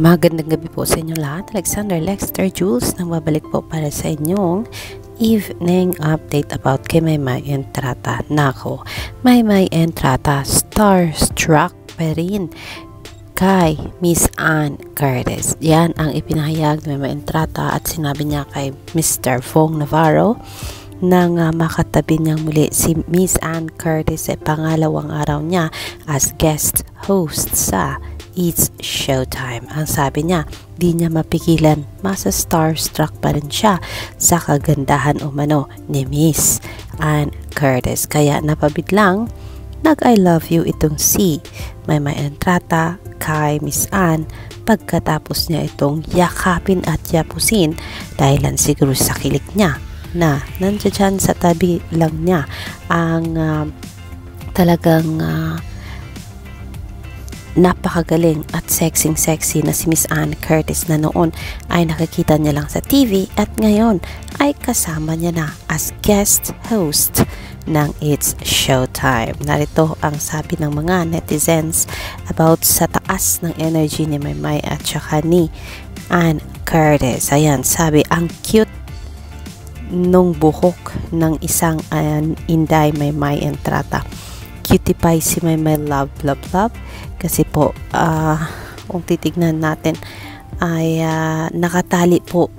Magandang gabi po sa inyo lahat. Alexander Lexter Jules nang babalik po para sa inyong evening update about kay Maymay Entrata. Nako, Maymay Entrata starstruck pa rin kay Miss Ann Curtis. Yan ang ipinahayag ni Maymay Entrata at sinabi niya kay Mr. Fong Navarro nang makatabi niyang muli si Miss Ann Curtis sa pangalawang araw niya as guest host sa It's Showtime. Ang sabi niya, di niya mapigilan, masa starstruck pa rin siya sa kagandahan umano ni Miss Ann Curtis. Kaya napabiglang nag-I love you itong si Maymay Entrata kay Miss Ann pagkatapos niya itong yakapin at yapusin dahilan siguro sa kilig niya na nandiyan sa tabi lang niya ang talagang napakagaling at sexy na si Miss Ann Curtis na noon ay nakikita niya lang sa TV at ngayon ay kasama niya na as guest host ng It's Showtime. Narito ang sabi ng mga netizens about sa taas ng energy ni Maymay at saka ni Ann Curtis. Ayan, sabi, ang cute nung buhok ng isang Inday Maymay Entrata. Cutie pie si Maymay, love kasi po kung titignan natin ay nakatali po,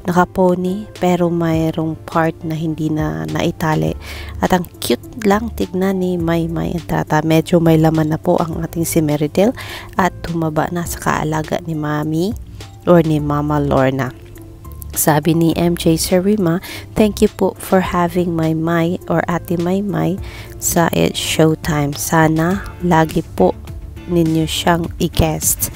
nakapony pero mayroong part na hindi na naitali at ang cute lang tignan ni Maymay Entrata. Medyo may laman na po ang ating si Meridel at tumaba na sa kaalaga ni Mami or ni Mama Lorna. Sabi ni MJ Sarima, thank you po for having Maymay or Ate Maymay sa It's Showtime. Sana lagi po ninyo siyang i-guest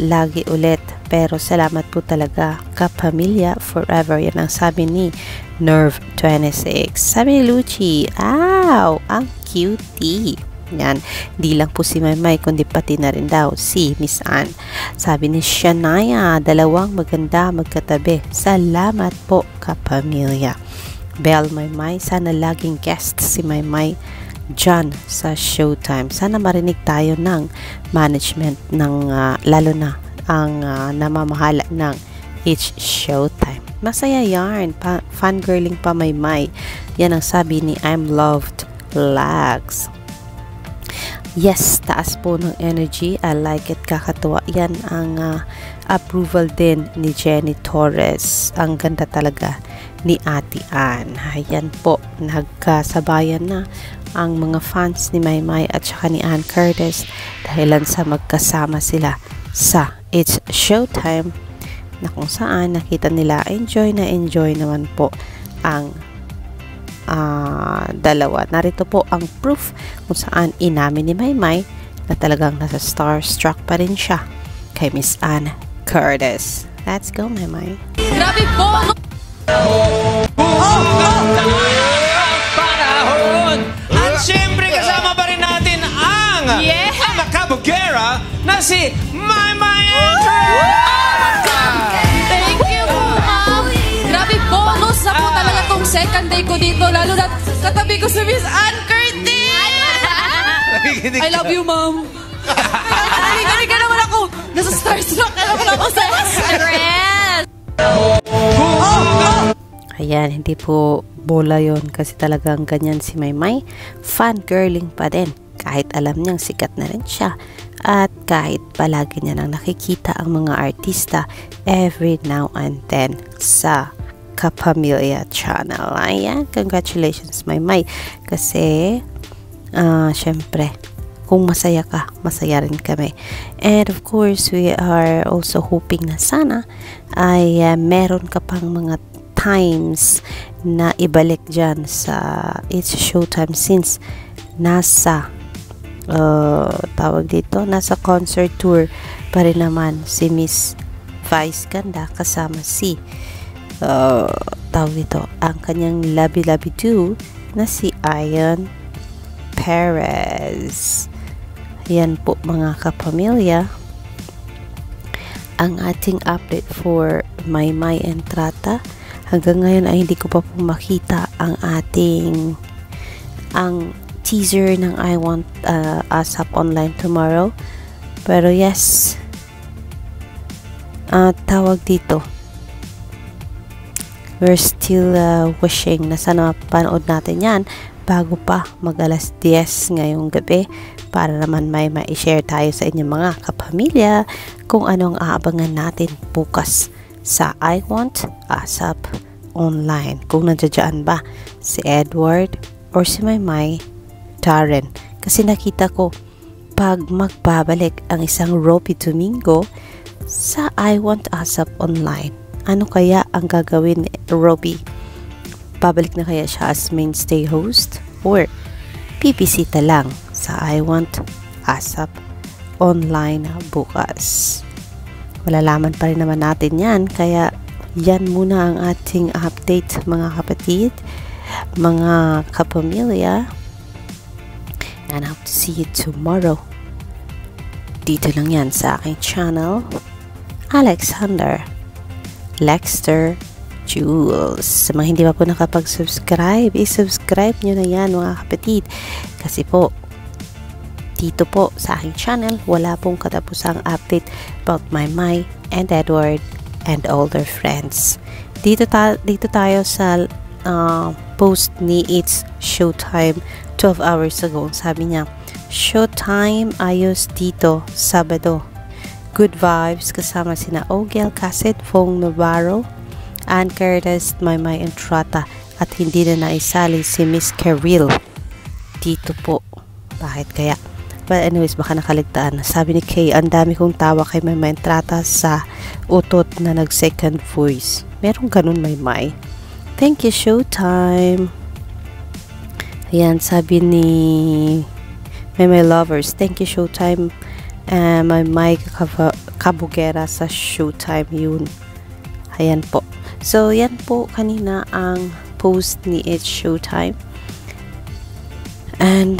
lagi ulit. Pero salamat po talaga, kapamilya forever. Yan ang sabi ni Nerve26. Sabi ni Luchi, ang cutie. Yan, di lang po si Maymay kundi pati na rin daw si Miss Ann. Sabi ni Shania, dalawang maganda magkatabi. Salamat po, kapamilya. Bell Maymay, sana laging guest si Maymay dyan sa Showtime. Sana marinig tayo ng management ng lalo na ang namamahala ng It's Showtime. Masaya yarn, fangirling pa Maymay. Yan ang sabi ni I'm Loved Lags. Yes, taas po ng energy. I like it. Kakatuwa. Yan ang approval din ni Jenny Torres. Ang ganda talaga ni Ate Ann. Ayan po. Nagkasabayan na ang mga fans ni Maymay at saka ni Ann Curtis dahilan sa magkasama sila sa It's Showtime na kung saan nakita nila enjoy naman po ang dalawa. Narito po ang proof kung saan inamin ni Maymay na talagang nasa starstruck pa rin siya kay Miss Ann Curtis. Let's go, Maymay. Grabe po! Panahon! At syempre kasama pa rin natin ang makabugera na si Maymay Entrata! Thank you po, ma'am! Grabe bonus na po talaga tong second day ko dito, lalo na katabi ko si Miss Ann Curtis! I love you, ma'am! Nakikinig ka naman ako! Nasa starstruck ka naman ako sa stress! Ayan, hindi po bola yon kasi talagang ganyan si Maymay. Fangirling pa din kahit alam niyang sikat na rin siya at kahit palagi niya nang nakikita ang mga artista every now and then sa Kapamilya channel. Ayan, congratulations Maymay kasi syempre kung masaya ka, masaya rin kami. And of course, we are also hoping na sana ay meron ka pang mga times na ibalik dyan sa It's Showtime since nasa tawag dito, nasa concert tour pa rin naman si Miss Vice Ganda kasama si tawag dito, ang kanyang labi-labi do na si Ian Perez. Yan po mga kapamilya ang ating update for Maymay Entrata. Hanggang ngayon ay hindi ko pa po makita ang teaser ng I Want Us Up Online Tomorrow Pero yes, tawag dito, we're still wishing na sana panood natin yan bago pa mag alas 10 ngayong gabi, para naman may ma-share tayo sa inyong mga kapamilya kung anong aabangan natin bukas sa I Want ASAP Online. Kung nandiyan ba si Edward or si Maymay Darren. Kasi nakita ko pag magbabalik ang isang Robby Domingo sa I Want ASAP Online. Ano kaya ang gagawin ni Robby? Babalik na kaya siya as mainstay host or pipsita lang sa I Want ASAP Online bukas? Malalaman pa rin naman natin yan, kaya yan muna ang ating update mga kapatid, mga kapamilya, and I hope to see you tomorrow. Dito lang yan sa aking channel, Alexander Lexter Jules. Sa mga hindi pa po nakapag-subscribe, i-subscribe nyo na yan mga kapatid, kasi po dito po sa aking channel wala pong katapusang update about Maymay and Edward and all their friends. Dito tayo sa post ni It's Showtime 12 hours ago. Sabi niya, Showtime ayos dito Sabado, good vibes kasama sina Ogel Cassett, Fong Navarro, Ann Curtis, Maymay Entrata, at hindi na naisali si Miss Caril dito po. Bakit kaya? But anyways, baka nakaligtaan. Sabi ni Kay, ang dami kong tawa kay Maymay Entrata sa utot na nag-second voice. Merong ganun, Maymay. Thank you, Showtime. Ayan, sabi ni Maymay Lovers, thank you, Showtime. Maymay Kabugera sa Showtime yun. Ayan po. So, yan po kanina ang post ni It's Showtime. And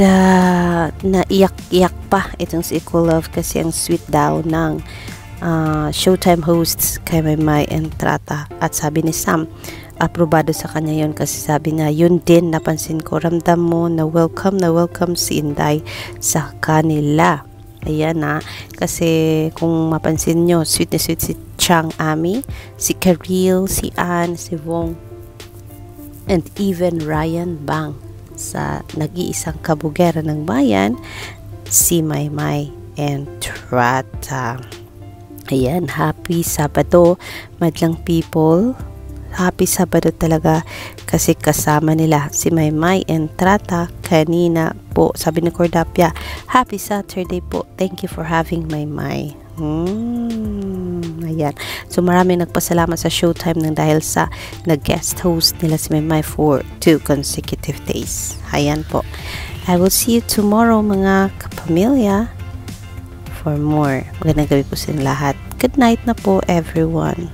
naiyak-iyak pa itong si Equal Love kasi ang sweet daw ng Showtime hosts kay Maymay Entrata. At sabi ni Sam, aprobado sa kanya yun kasi sabi niya, yun din napansin ko, ramdam mo na welcome si Inday sa kanila. Ayan na, kasi kung mapansin nyo, sweet na sweet si Chang Ami, si Karil, si Ann, si Wong, and even Ryan Bang sa nag-iisang kabugera ng bayan, si Maymay Entrata. Ayan, happy Sabado, madlang people. Happy Sabado talaga kasi kasama nila si Maymay Entrata kanina po. Sabi ni Cordapia, happy Saturday po. Thank you for having Maymay. Ayan. So maraming nagpasalamat sa Showtime nang dahil sa nag-guest host nila si Maymay for 2 consecutive days. Ayan po. I will see you tomorrow mga kapamilya for more. Magandang gabi po sa lahat. Good night na po everyone.